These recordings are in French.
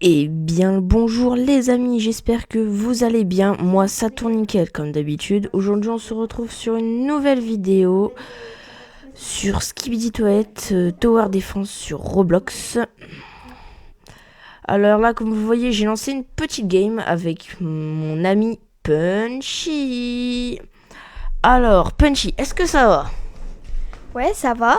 Eh bien le bonjour les amis, j'espère que vous allez bien. Moi ça tourne nickel comme d'habitude. Aujourd'hui on se retrouve sur une nouvelle vidéo sur Skibidi Toilet Tower Defense sur Roblox. Alors là comme vous voyez j'ai lancé une petite game avec mon ami Punchy. Alors Punchy, est-ce que ça va? Ouais, ça va.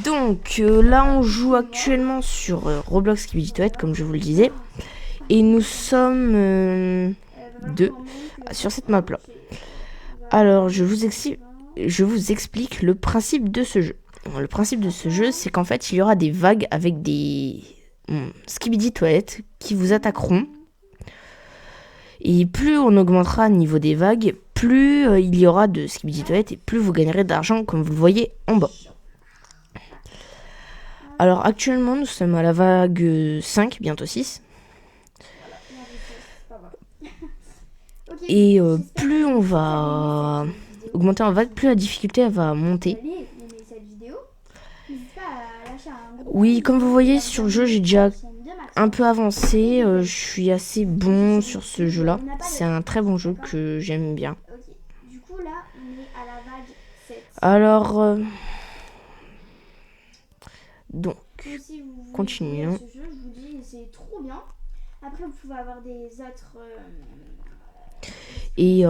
Donc là on joue actuellement sur Roblox Skibidi Toilet comme je vous le disais. Et nous sommes deux sur cette map là. Alors je vous explique le principe de ce jeu. Le principe de ce jeu, c'est qu'en fait il y aura des vagues avec des skibidi toilettes qui vous attaqueront. Et plus on augmentera le niveau des vagues, plus il y aura de skibidi toilettes et plus vous gagnerez d'argent comme vous le voyez en bas. Alors actuellement nous sommes à la vague 5, bientôt 6. Et plus on va augmenter en vague, plus la difficulté elle va monter. Oui, comme vous voyez sur le jeu, j'ai déjà un peu avancé. Je suis assez bon sur ce jeu-là. C'est un très bon jeu que j'aime bien. Du coup, là, on est à la vague 7. Alors, donc, si vous voulez continuons. ce jeu, je vous dis, c'est trop bien. Après, vous pouvez avoir des autres. Et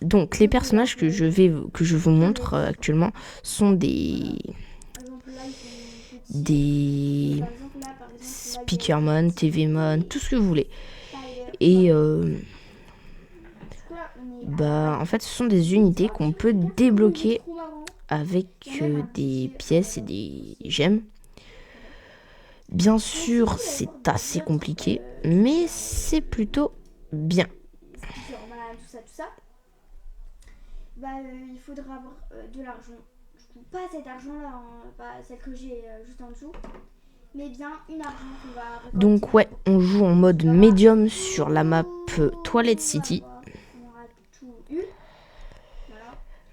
donc les personnages que je vous montre actuellement sont des Speakerman, TVman, tout ce que vous voulez. Et en fait, ce sont des unités qu'on peut débloquer avec des pièces et des gemmes. Bien sûr, c'est assez compliqué, mais c'est plutôt bien. Il faudra avoir de l'argent. Pas cet argent-là, hein, pas celle que j'ai juste en dessous. Mais bien une argent qu'on va récolter. Donc ouais, on joue en mode médium sur la map Toilet City. On aura tout eu. Voilà.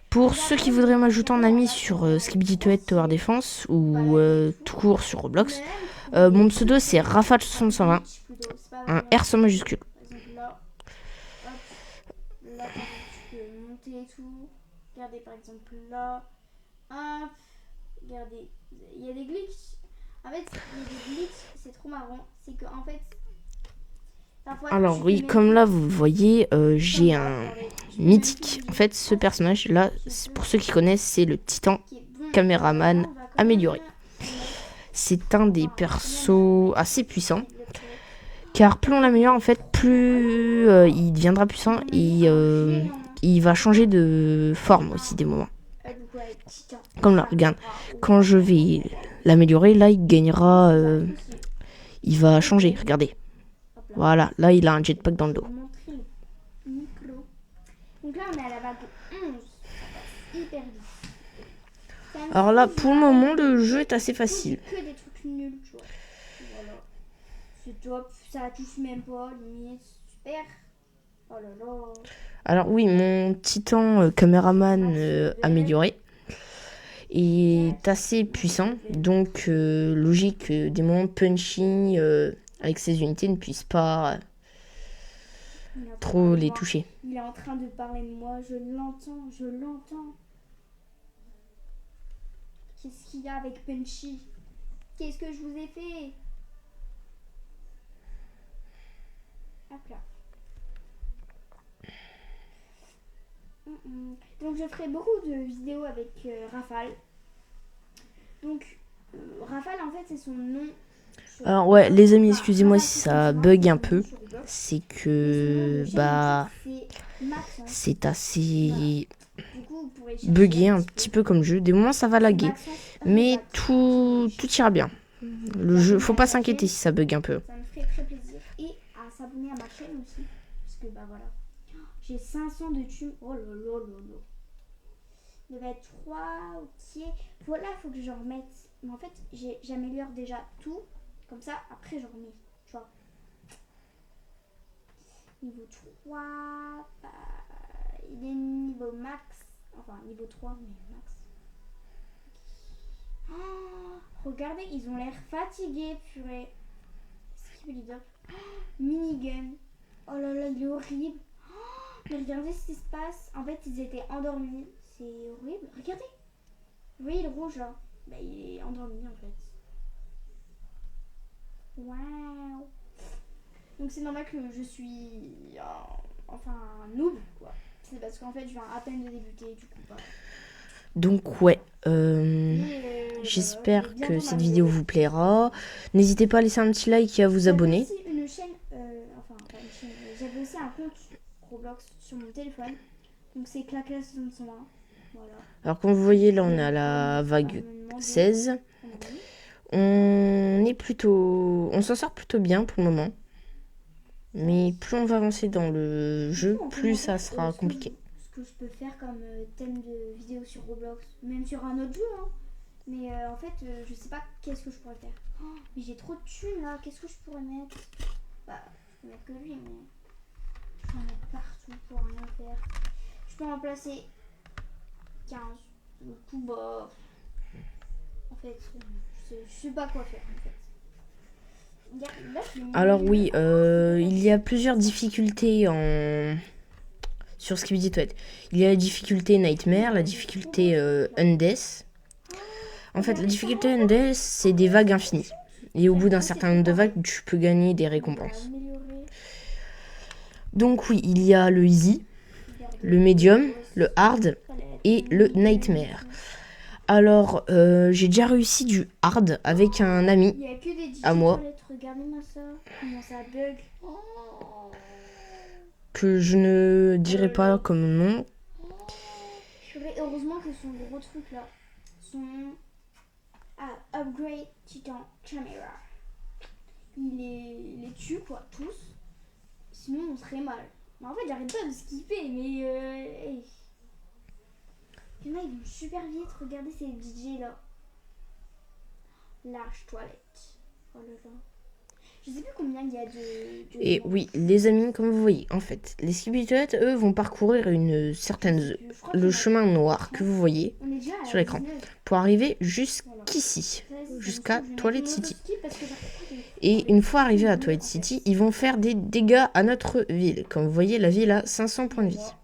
Pour ceux qui voudraient m'ajouter en ami sur Skibidi Toilet Tower Defense ou tout court sur Roblox, mon pseudo c'est Rafale6120, un R sans majuscule. Là, tu peux monter et tout. Regardez par exemple là. Hop. Regardez. Il y a des glitches. En fait, il y a des glitches, c'est trop marrant. C'est que en fait. Alors oui, comme là vous voyez, j'ai un mythique. En fait, ce personnage là, pour ceux qui connaissent, c'est le Titan Caméraman amélioré. C'est un des persos assez puissants. Car plus on l'améliore, en fait, plus il deviendra puissant et il va changer de forme aussi des moments. Comme là, regarde, quand je vais l'améliorer, là il gagnera, il va changer, regardez. Voilà, là il a un jetpack dans le dos. Donc là on est à la vague 11, ça passe hyper vite. Alors là, pour le moment, le jeu est assez facile. Que des trucs nuls, tu vois. Voilà. C'est top, ça touche même pas, limite, super. Oh là là. Alors oui, mon Titan caméraman amélioré est assez puissant, donc logique que des moments Punchy avec ses unités ne puissent pas trop les toucher. Il est en train de parler de moi, je l'entends, je l'entends. Qu'est-ce qu'il y a avec Punchy? Qu'est-ce que je vous ai fait? Hop là. Donc je ferai beaucoup de vidéos avec Rafale. Donc Rafale en fait c'est son nom. Alors ouais, les amis, excusez-moi si ça bug un peu. C'est que c'est assez bugué un petit peu comme jeu. Des moments ça va laguer, mais tout ira bien. Le jeu, faut pas s'inquiéter si ça bug un peu. Ça me ferait très plaisir et à s'abonner à ma chaîne aussi parce que voilà. J'ai 500 de thunes. Oh là là là là. Il devait être 3, ok. Voilà, faut que je remette. Mais en fait, j'améliore déjà tout. Comme ça, après, je remets. Tu vois. Niveau 3. Il est niveau max. Enfin, niveau 3, mais max. Oh, regardez, ils ont l'air fatigués, purée. skippity dop. Minigun. Oh là là, il est horrible. Mais regardez ce qui se passe. En fait, ils étaient endormis. C'est horrible. Regardez. Vous voyez le rouge là? Bah, il est endormi en fait. Waouh. Donc c'est normal que je suis enfin un noob quoi. C'est parce qu'en fait je viens à peine de débuter du coup. Donc ouais, j'espère que cette vidéo vous plaira. N'hésitez pas à laisser un petit like et à vous abonner. J'avais aussi une chaîne, enfin pas une chaîne, j'avais aussi un compte Roblox sur mon téléphone. Donc c'est Clacla601. Voilà. Alors comme vous voyez là on est à la vague 16. On s'en sort plutôt bien pour le moment. Mais plus on va avancer dans le jeu, plus ça sera compliqué. Ce que je peux faire comme thème de vidéo sur Roblox, même sur un autre jeu, hein. Mais en fait, je sais pas qu'est-ce que je pourrais faire. Oh, mais j'ai trop de thunes là, qu'est-ce que je pourrais mettre? Bah, je peux mettre que lui, mais je peux en mettre partout pour rien faire. Je peux en placer 15. Du coup, bah, en fait, je sais pas quoi faire en fait. Alors oui, il y a plusieurs difficultés sur Skibidi Toilet. Il y a la difficulté Nightmare, la difficulté Undeath. En fait, la difficulté Undeath, c'est des vagues infinies. Et au bout d'un certain nombre de vagues, tu peux gagner des récompenses. Donc oui, il y a le Easy, le Medium, le Hard et le Nightmare. Alors, j'ai déjà réussi du Hard avec un ami à moi. Regardez-moi ça, comment ça bug. Que je ne dirai pas comme nom. Heureusement que son gros truc là, son Upgrade Titan Camera, il les tue quoi, tous. Sinon on serait mal. Mais en fait j'arrête pas de skipper, mais hey. Il y en a, ils vont super vite, regardez ces DJ là. Large toilette. Oh là là. Je sais plus combien il y a de... Et oui, les amis, comme vous voyez, en fait, les Skibidi Toilet, eux, vont parcourir une certaine le chemin noir que vous voyez sur l'écran pour arriver jusqu'ici, jusqu'à Toilet City. Et une fois arrivés à Toilet City, ils vont faire des dégâts à notre ville. Comme vous voyez, la ville a 500 points de vie.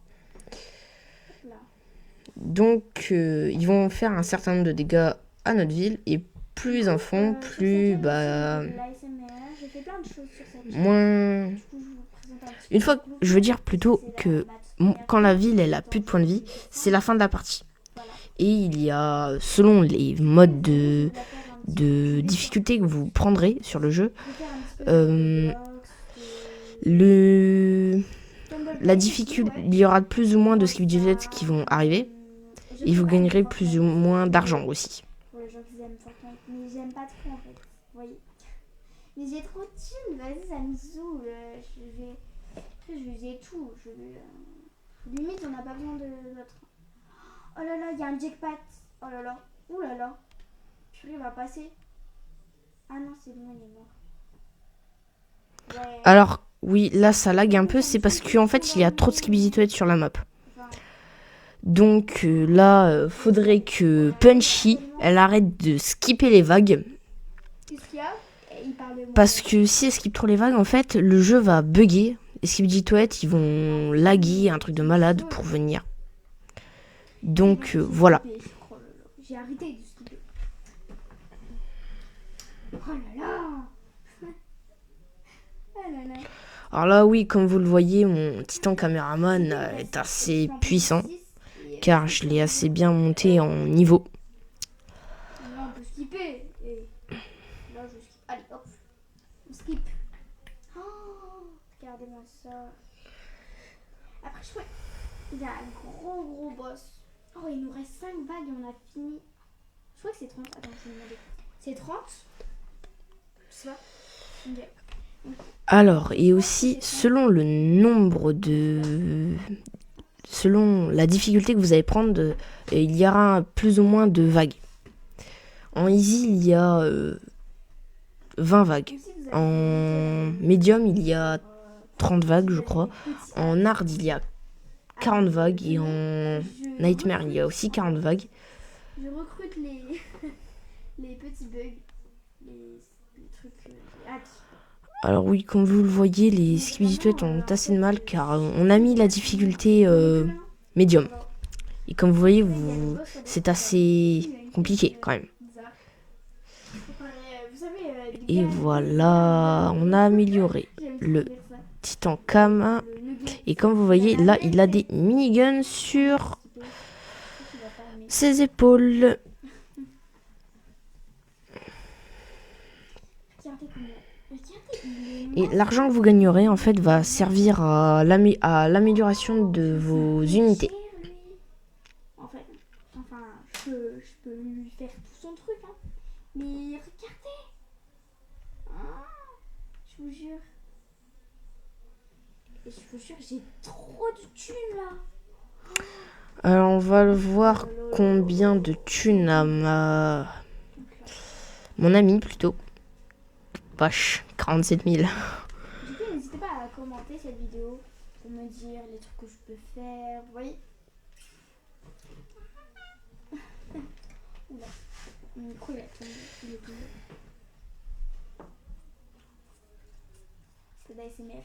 Donc, ils vont faire un certain nombre de dégâts à notre ville et plus ils en font, plus moins. Une fois, je veux dire plutôt que quand la ville elle a plus de points de vie, c'est la fin de la partie. Et il y a, selon les modes de difficulté que vous prendrez sur le jeu, la difficulté, il y aura plus ou moins de Skibidi Toilet qui vont arriver. Et vous gagnerez plus ou moins d'argent aussi. Pour les gens qui aiment Fortnite, mais j'aime pas trop en fait. Vous voyez. Mais j'ai trop de thunes, vas-y, ça me saoule. Je vais tout. Limite, on n'a pas besoin de l'autre. Oh là là, il y a un jackpot. Oh là là. Ouh là là. Purée, il va passer. Ah non, c'est bon, il est mort. Ouais. Alors, oui, là, ça lag un peu. C'est parce qu'en fait, il y a trop de Skibidi Toilet sur la map. Donc là, faudrait que Punchy, elle arrête de skipper les vagues. Parce que si elle skip trop les vagues, en fait, le jeu va bugger. Les Skibidi Toilet, ils vont laguer, un truc de malade pour venir. Donc voilà. J'ai arrêté de skipper. Oh là là. Oh là là. Alors là, oui, comme vous le voyez, mon Titan caméraman est assez puissant. Car je l'ai assez bien monté en niveau. Là, on peut skipper. Et là, je skip. Allez, hop. On skip. Oh, regardez-moi ça. Après, je crois qu'il y a un gros boss. Oh, il nous reste 5 vagues et on a fini. Je crois que c'est 30. Attends, je vais demander. C'est 30 C'est ça. Ok. Alors, et aussi, selon le nombre selon la difficulté que vous allez prendre, il y aura plus ou moins de vagues. En easy, il y a 20 vagues. En medium, il y a 30 vagues, je crois. En hard, il y a 40 vagues. Et en nightmare, il y a aussi 40 vagues. Je recrute les petits bugs, les trucs hacks. Alors oui, comme vous le voyez, les Skibidi ont assez de mal car on a mis la difficulté médium. Et comme vous voyez, c'est assez compliqué quand même. Et voilà, on a amélioré le Titan Cam. Et comme vous voyez, là, il a des miniguns sur ses épaules. Et l'argent que vous gagnerez, en fait, va servir à l'amélioration de vos unités. Enfin, je peux lui faire tout son truc, hein. Mais regardez. Ah, je vous jure. Et je vous jure, j'ai trop de thunes là. Alors, on va voir combien de thunes a mon ami plutôt. Vache, 47 000. Du coup, n'hésitez pas à commenter cette vidéo pour me dire les trucs que je peux faire. Vous voyez? Oula, mon micro il est tombé. C'est d'ASMR.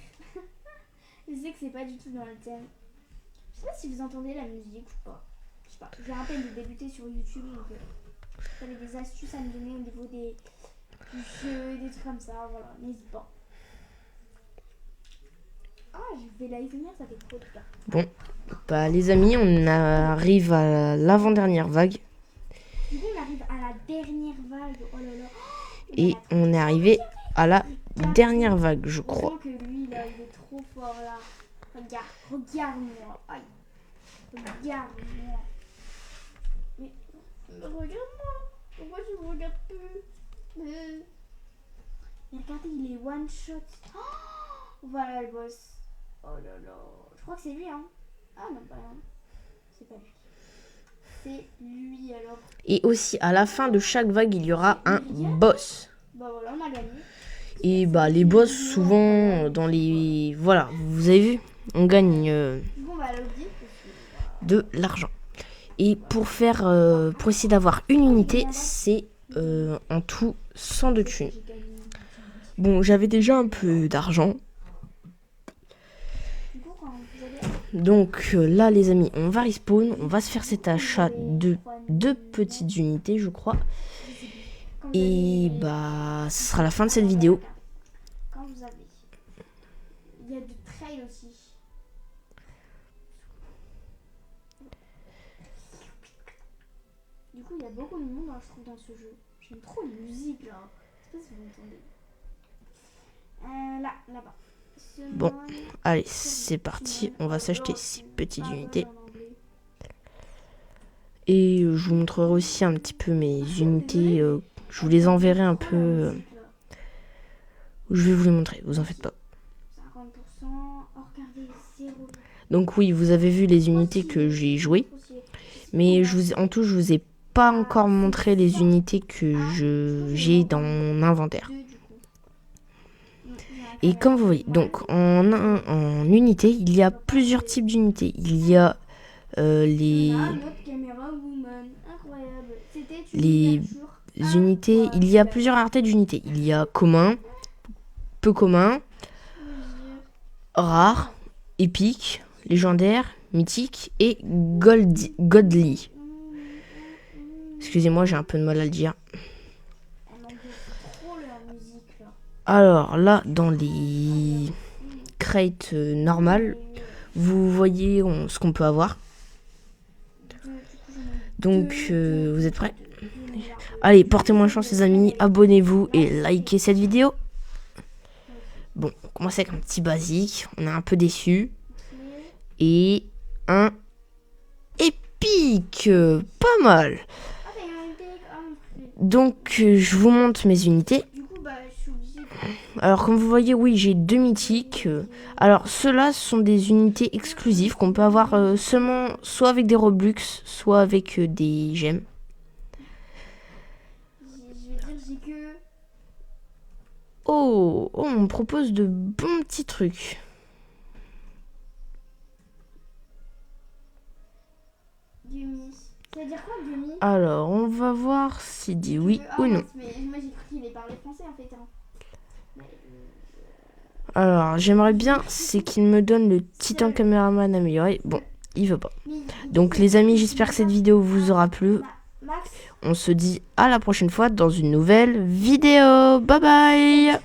Je sais que c'est pas du tout dans le thème. Je sais pas si vous entendez la musique ou pas. Je sais pas. J'ai à peine de débuter sur YouTube donc vous avez des astuces à me donner au niveau du jeu, des trucs comme ça. Voilà, n'hésite pas. Ah, je fais l'ASMR, ça fait trop de bien. Bon, bah les amis, on arrive à l'avant-dernière vague. Du coup, on arrive à la dernière vague. Oh là là. Et on est arrivé à la dernière vague, je crois. Que lui, là, il est trop fort là. Regarde-moi. Aïe. Regarde-moi. Mais regarde-moi. Pourquoi tu me regardes plus? Mais regardez, il est one shot. Oh, voilà le boss. Oh là là. Je crois que c'est lui, hein. Ah non, pas là. C'est pas lui. C'est lui alors. Et aussi, à la fin de chaque vague, il y aura un boss. Bah voilà, on a gagné. Et bah les boss, souvent, dans les... Voilà, vous avez vu, on gagne de l'argent. Et pour essayer d'avoir une unité, c'est en tout 100 de thunes. Bon, j'avais déjà un peu d'argent. Donc là, les amis, on va respawn. On va se faire cet achat de 2 petites unités, je crois. Et bah, ce sera la fin de cette vidéo. Quand vous avez... Il y a du trail aussi. Du coup, il y a beaucoup de monde, je trouve, dans ce jeu. J'aime trop la musique, là. Je sais pas si vous entendez. Là-bas. Bon, allez, c'est parti. On va s'acheter ces petites unités. Et je vous montrerai aussi un petit peu mes unités. Je vous les enverrai un peu. Je vais vous les montrer, vous en faites pas. Donc oui, vous avez vu les unités que j'ai jouées. Mais en tout, je vous ai pas encore montré les unités que j'ai dans mon inventaire. Et comme vous voyez, donc en unité, il y a plusieurs types d'unités. Il y a les unités, il y a plusieurs raretés d'unités. Il y a commun, peu commun, rare, épique, légendaire, mythique et godly. Excusez-moi, j'ai un peu de mal à le dire. Alors là, dans les crates normales, vous voyez ce qu'on peut avoir. Donc, vous êtes prêts? Allez, portez-moi chance les amis, abonnez-vous et likez cette vidéo. Bon, on commence avec un petit basique, on est un peu déçu. Et un épique, pas mal. Donc, je vous montre mes unités. Alors, comme vous voyez, oui, j'ai 2 mythiques. Alors, ceux-là sont des unités exclusives qu'on peut avoir seulement soit avec des Robux, soit avec des gemmes. Oh, on me propose de bons petits trucs. Ça veut dire quoi, Gumi? Alors, on va voir s'il dit oui ou non. Mais moi j'ai cru qu'il parlait français en fait. Hein. Alors, j'aimerais bien, c'est qu'il me donne le Titan Caméraman amélioré. Bon, il veut pas. Donc les amis, j'espère que cette vidéo vous aura plu. On se dit à la prochaine fois dans une nouvelle vidéo. Bye bye.